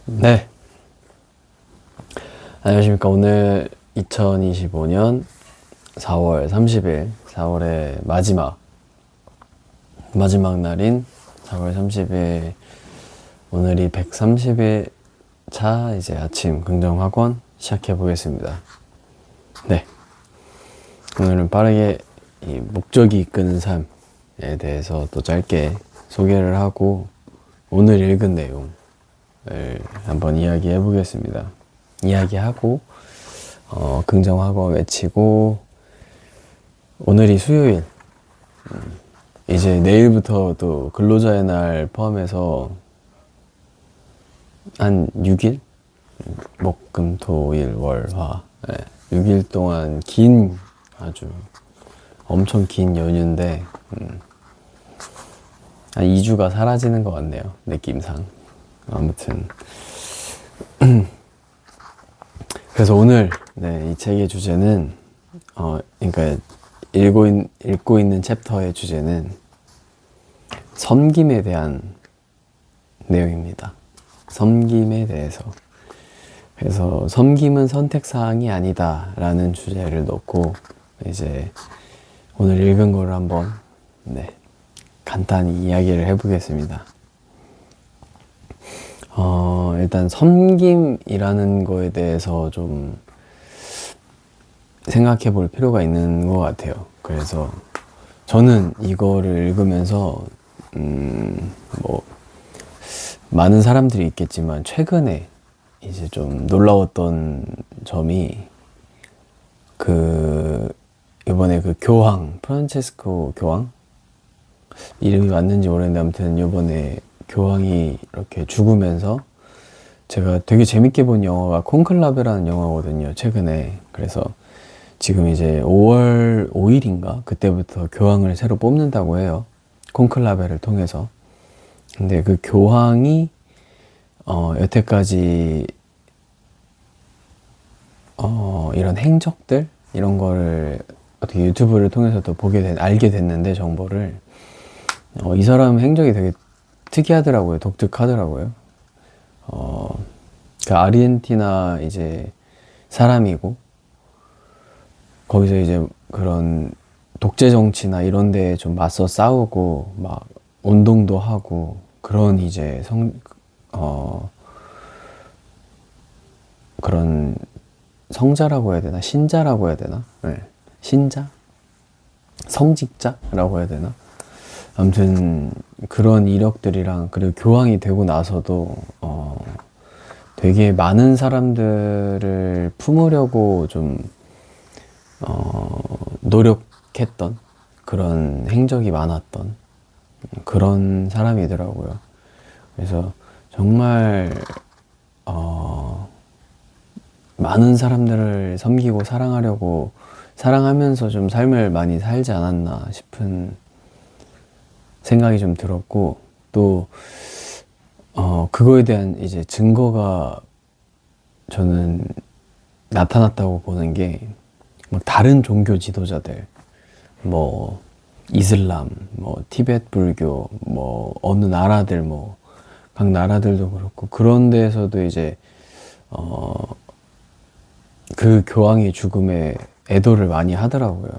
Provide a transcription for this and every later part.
네, 안녕하십니까. 오늘 2025년 4월 30일, 4월의 마지막 날인 4월 30일, 오늘이 130일 차 이제 아침 긍정학원 시작해 보겠습니다. 네, 오늘은 빠르게 이 목적이 이끄는 삶에 대해서 또 짧게 소개를 하고 오늘 읽은 내용을 한번 이야기해 보겠습니다. 이야기하고 긍정학원 외치고, 오늘이 수요일, 이제 내일부터 또 근로자의 날 포함해서 한 6일? 목, 금, 토, 일, 월, 화, 6일 동안 아주 엄청 긴 연휴인데, 한 2주가 사라지는 것 같네요, 느낌상. 아무튼 그래서 오늘 이 책의 주제는 그러니까 읽고 있는 챕터의 주제는 섬김에 대한 내용입니다. 섬김에 대해서. 그래서 섬김은 선택사항이 아니다라는 주제를 놓고 이제 오늘 읽은 거를 한번 간단히 이야기를 해보겠습니다. 일단 섬김이라는 거에 대해서 좀 생각해 볼 필요가 있는 것 같아요. 그래서 저는 이거를 읽으면서 많은 사람들이 있겠지만 최근에 이제 좀 놀라웠던 점이 이번에 교황, 프란체스코 교황? 이름이 맞는지 모르겠는데 아무튼 이번에 교황이 이렇게 죽으면서 제가 되게 재밌게 본 영화가 콘클라베라는 영화거든요, 최근에. 그래서 지금 이제 5월 5일인가? 그때부터 교황을 새로 뽑는다고 해요. 콘클라베를 통해서. 근데 그 교황이 여태까지 이런 행적들? 이런 거를 어떻게 유튜브를 통해서도 알게 됐는데, 정보를. 이 사람 행적이 되게 특이하더라고요. 독특하더라고요. 아르헨티나 이제 사람이고, 거기서 이제 그런 독재 정치나 이런 데에 좀 맞서 싸우고, 막 운동도 하고, 그런 이제 그런 성자라고 해야 되나? 신자라고 해야 되나? 네. 신자? 성직자라고 해야 되나? 아무튼 그런 이력들이랑, 그리고 교황이 되고 나서도 되게 많은 사람들을 품으려고 좀 노력했던 그런 행적이 많았던 그런 사람이더라고요. 그래서 정말 많은 사람들을 섬기고 사랑하면서 좀 삶을 많이 살지 않았나 싶은 생각이 좀 들었고, 또 그거에 대한 이제 증거가 저는 나타났다고 보는 게, 막 다른 종교 지도자들, 뭐 이슬람, 뭐 티베트 불교, 뭐 어느 나라들, 뭐 각 나라들도 그렇고, 그런 데에서도 이제 그 교황의 죽음에 애도를 많이 하더라고요.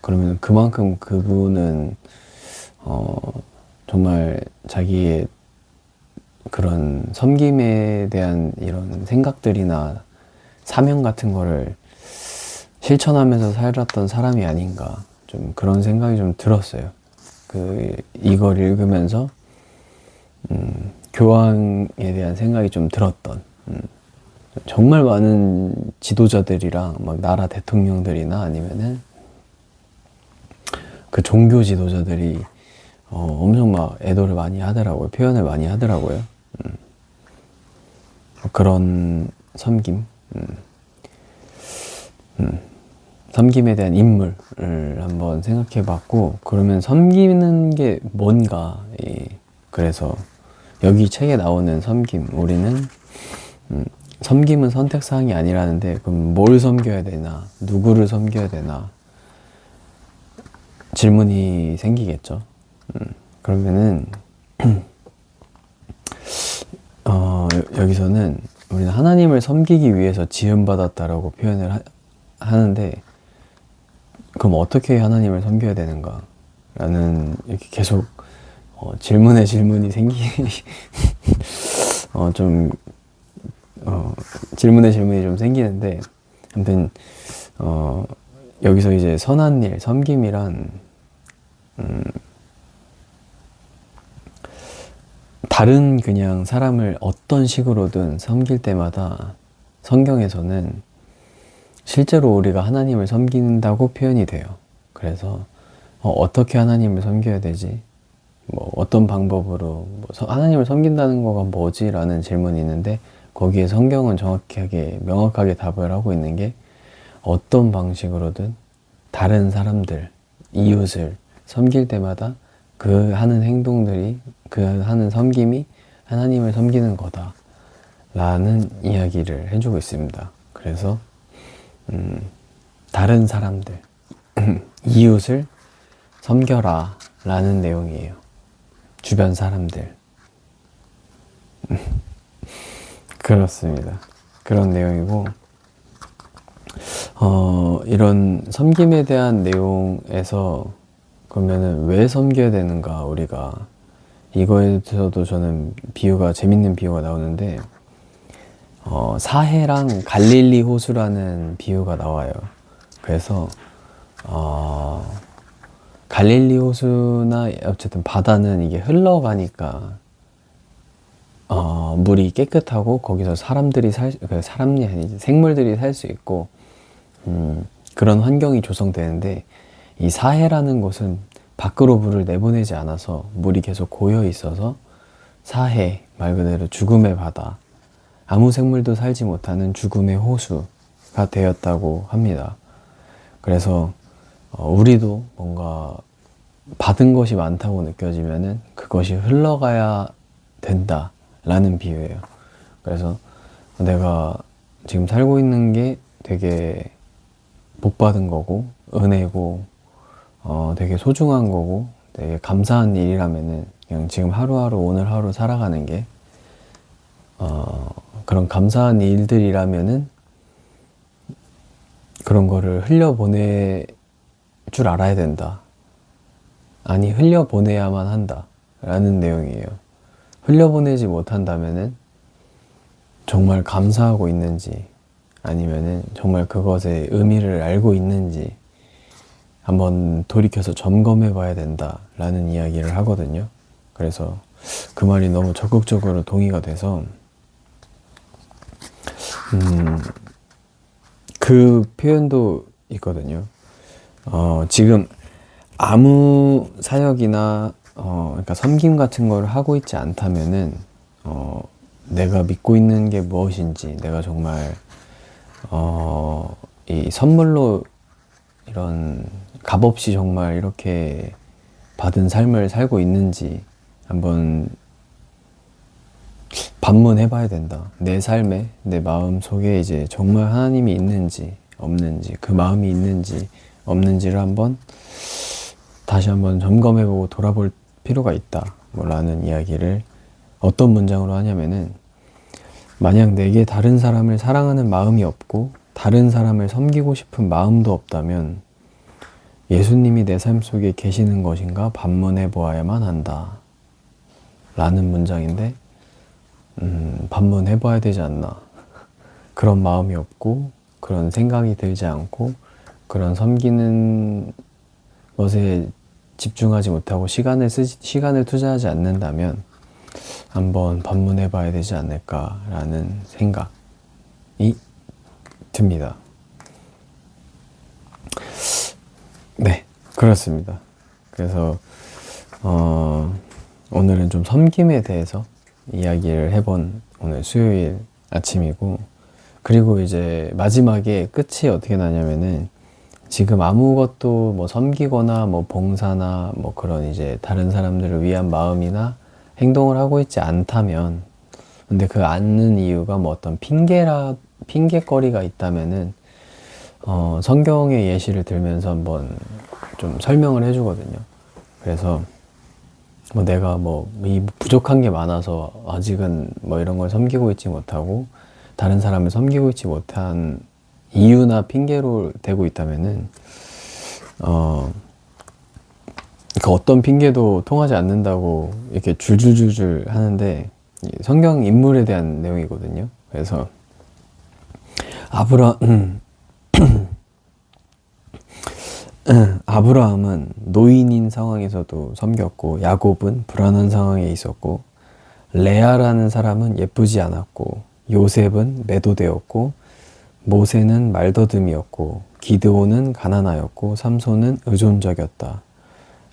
그러면 그만큼 그분은 정말 자기의 그런 섬김에 대한 이런 생각들이나 사명 같은 거를 실천하면서 살았던 사람이 아닌가, 좀 그런 생각이 좀 들었어요. 이걸 읽으면서 교황에 대한 생각이 좀 들었던, 정말 많은 지도자들이랑 막 나라 대통령들이나 아니면은 그 종교 지도자들이 엄청 막 애도를 많이 하더라고요. 표현을 많이 하더라고요. 그런 섬김, 섬김에 대한 인물을 한번 생각해 봤고, 그러면 섬기는 게 뭔가, 그래서 여기 책에 나오는 섬김, 우리는 섬김은 선택사항이 아니라는데, 그럼 뭘 섬겨야 되나, 누구를 섬겨야 되나 질문이 생기겠죠. 그러면은 여기서는 우리는 하나님을 섬기기 위해서 지음받았다라고 표현을 하는데, 그럼 어떻게 하나님을 섬겨야 되는가? 라는, 이렇게 계속 질문에 질문이 질문에 질문이 좀 생기는데, 아무튼 여기서 이제 선한 일, 섬김이란 다른 그냥 사람을 어떤 식으로든 섬길 때마다 성경에서는 실제로 우리가 하나님을 섬긴다고 표현이 돼요. 그래서 어떻게 하나님을 섬겨야 되지? 뭐 어떤 방법으로 하나님을 섬긴다는 거가 뭐지? 라는 질문이 있는데, 거기에 성경은 정확하게 명확하게 답을 하고 있는 게, 어떤 방식으로든 다른 사람들, 이웃을 섬길 때마다 그 하는 행동들이, 그 하는 섬김이 하나님을 섬기는 거다 라는 이야기를 해주고 있습니다. 그래서 다른 사람들, 이웃을 섬겨라 라는 내용이에요. 주변 사람들. 그렇습니다. 그런 내용이고, 이런 섬김에 대한 내용에서 그러면은 왜 섬겨야 되는가, 우리가. 이거에서도 저는 재밌는 비유가 나오는데, 사해랑 갈릴리 호수라는 비유가 나와요. 그래서 갈릴리 호수나 어쨌든 바다는 이게 흘러가니까 물이 깨끗하고, 거기서 사람이 아니지, 생물들이 살 수 있고, 그런 환경이 조성되는데, 이 사해라는 곳은 밖으로 물을 내보내지 않아서 물이 계속 고여 있어서 사해, 말 그대로 죽음의 바다, 아무 생물도 살지 못하는 죽음의 호수가 되었다고 합니다. 그래서 우리도 뭔가 받은 것이 많다고 느껴지면은 그것이 흘러가야 된다라는 비유예요. 그래서 내가 지금 살고 있는 게 되게 복 받은 거고, 은혜고, 되게 소중한 거고, 되게 감사한 일이라면은 그냥 지금 하루하루, 오늘 하루 살아가는 게 그런 감사한 일들이라면은 그런 거를 흘려보낼 줄 알아야 된다. 아니, 흘려보내야만 한다 라는 내용이에요. 흘려보내지 못한다면은 정말 감사하고 있는지, 아니면은 정말 그것의 의미를 알고 있는지 한번 돌이켜서 점검해 봐야 된다 라는 이야기를 하거든요. 그래서 그 말이 너무 적극적으로 동의가 돼서 그 표현도 있거든요. 지금 아무 사역이나 그러니까 섬김 같은 걸 하고 있지 않다면은 내가 믿고 있는 게 무엇인지, 내가 정말 이 선물로 이런 값없이 정말 이렇게 받은 삶을 살고 있는지 한번 반문해 봐야 된다. 내 삶에, 내 마음 속에 이제 정말 하나님이 있는지 없는지, 그 마음이 있는지 없는지를 다시 한번 점검해 보고 돌아볼 필요가 있다 라는 이야기를 어떤 문장으로 하냐면은, 만약 내게 다른 사람을 사랑하는 마음이 없고 다른 사람을 섬기고 싶은 마음도 없다면 예수님이 내 삶 속에 계시는 것인가 반문해 보아야만 한다 라는 문장인데, 반문해 봐야 되지 않나. 그런 마음이 없고, 그런 생각이 들지 않고, 그런 섬기는 것에 집중하지 못하고 시간을 투자하지 않는다면 한번 반문해 봐야 되지 않을까라는 생각이 듭니다. 네, 그렇습니다. 그래서 오늘은 좀 섬김에 대해서 이야기를 해본 오늘 수요일 아침이고, 그리고 이제 마지막에 끝이 어떻게 나냐면은, 지금 아무것도 뭐 섬기거나 뭐 봉사나 뭐 그런 이제 다른 사람들을 위한 마음이나 행동을 하고 있지 않다면, 근데 그 않는 이유가 뭐 어떤 핑계거리가 있다면은 성경의 예시를 들면서 한번 좀 설명을 해주거든요. 그래서 뭐 내가 이 부족한 게 많아서 아직은 뭐 이런 걸 섬기고 있지 못하고 다른 사람을 섬기고 있지 못한 이유나 핑계로 대고 있다면은 그 어떤 핑계도 통하지 않는다고 이렇게 줄줄줄줄 하는데 성경 인물에 대한 내용이거든요. 그래서 아브라함은 노인인 상황에서도 섬겼고, 야곱은 불안한 상황에 있었고, 레아라는 사람은 예쁘지 않았고, 요셉은 매도되었고, 모세는 말더듬이었고, 기드온은 가난하였고, 삼손은 의존적이었다.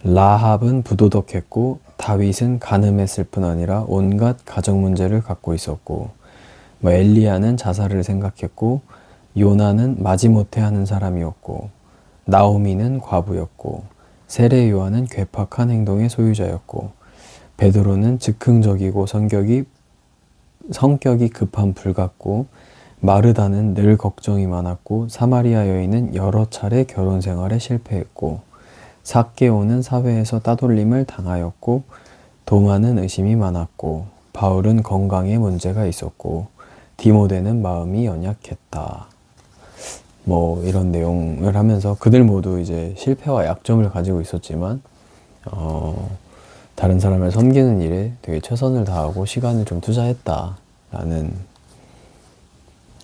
라합은 부도덕했고, 다윗은 간음했을 뿐 아니라 온갖 가정 문제를 갖고 있었고, 엘리야는 자살을 생각했고, 요나는 마지못해 하는 사람이었고, 나오미는 과부였고, 세례 요한은 괴팍한 행동의 소유자였고, 베드로는 즉흥적이고 성격이 급한 불 같고, 마르다는 늘 걱정이 많았고, 사마리아 여인은 여러 차례 결혼 생활에 실패했고, 삭개오는 사회에서 따돌림을 당하였고, 도마는 의심이 많았고, 바울은 건강에 문제가 있었고, 디모데는 마음이 연약했다. 이런 내용을 하면서 그들 모두 이제 실패와 약점을 가지고 있었지만, 다른 사람을 섬기는 일에 되게 최선을 다하고 시간을 좀 투자했다라는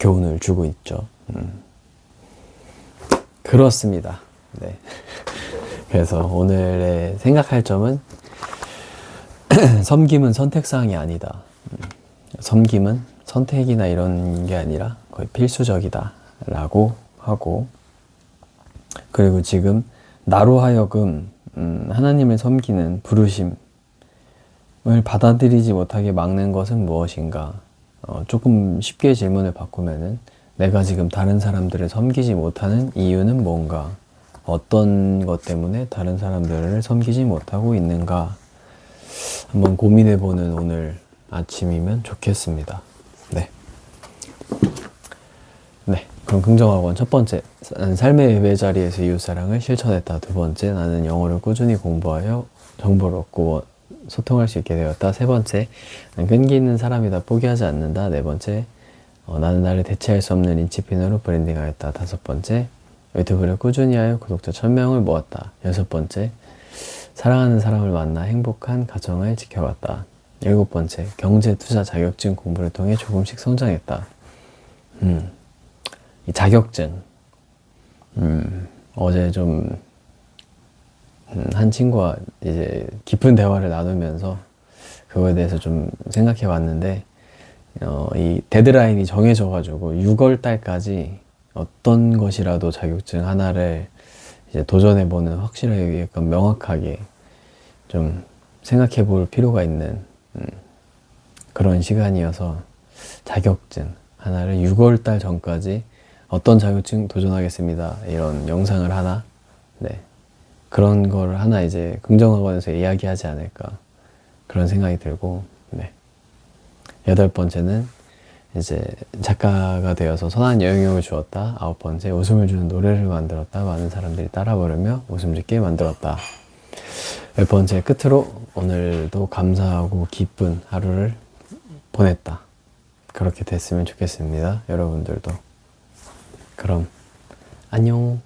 교훈을 주고 있죠. 그렇습니다. 네. 그래서 오늘의 생각할 점은 섬김은 선택사항이 아니다. 섬김은 선택이나 이런 게 아니라 거의 필수적이다 라고 하고, 그리고 지금 나로 하여금 하나님을 섬기는 부르심을 받아들이지 못하게 막는 것은 무엇인가? 조금 쉽게 질문을 바꾸면은 내가 지금 다른 사람들을 섬기지 못하는 이유는 뭔가? 어떤 것 때문에 다른 사람들을 섬기지 못하고 있는가? 한번 고민해보는 오늘 아침이면 좋겠습니다. 네. 네. 그럼 긍정학원 첫 번째, 나는 삶의 예배 자리에서 이웃사랑을 실천했다. 두 번째, 나는 영어를 꾸준히 공부하여 정보를 얻고 소통할 수 있게 되었다. 세 번째, 난 끈기 있는 사람이다. 포기하지 않는다. 네 번째, 나는 나를 대체할 수 없는 인치피너로 브랜딩하였다. 다섯 번째, 유튜브를 꾸준히 하여 구독자 1000명을 모았다. 여섯 번째, 사랑하는 사람을 만나 행복한 가정을 지켜갔다. 일곱 번째, 경제 투자 자격증 공부를 통해 조금씩 성장했다. 이 자격증, 어제 좀 한 친구와 이제 깊은 대화를 나누면서 그거에 대해서 좀 생각해 봤는데, 이 데드라인이 정해져가지고 6월 달까지 어떤 것이라도 자격증 하나를 이제 도전해보는, 확실하게 약간 명확하게 좀 생각해 볼 필요가 있는 그런 시간이어서, 자격증 하나를 6월 달 전까지 어떤 자격증 도전하겠습니다, 이런 영상을 하나, 네, 그런 걸 하나 이제 긍정학원에서 이야기하지 않을까, 그런 생각이 들고, 네. 여덟 번째는 이제 작가가 되어서 선한 영향력을 주었다. 아홉 번째, 웃음을 주는 노래를 만들었다. 많은 사람들이 따라 부르며 웃음 짓게 만들었다. 열 번째, 끝으로 오늘도 감사하고 기쁜 하루를 보냈다. 그렇게 됐으면 좋겠습니다. 여러분들도. 그럼 안녕.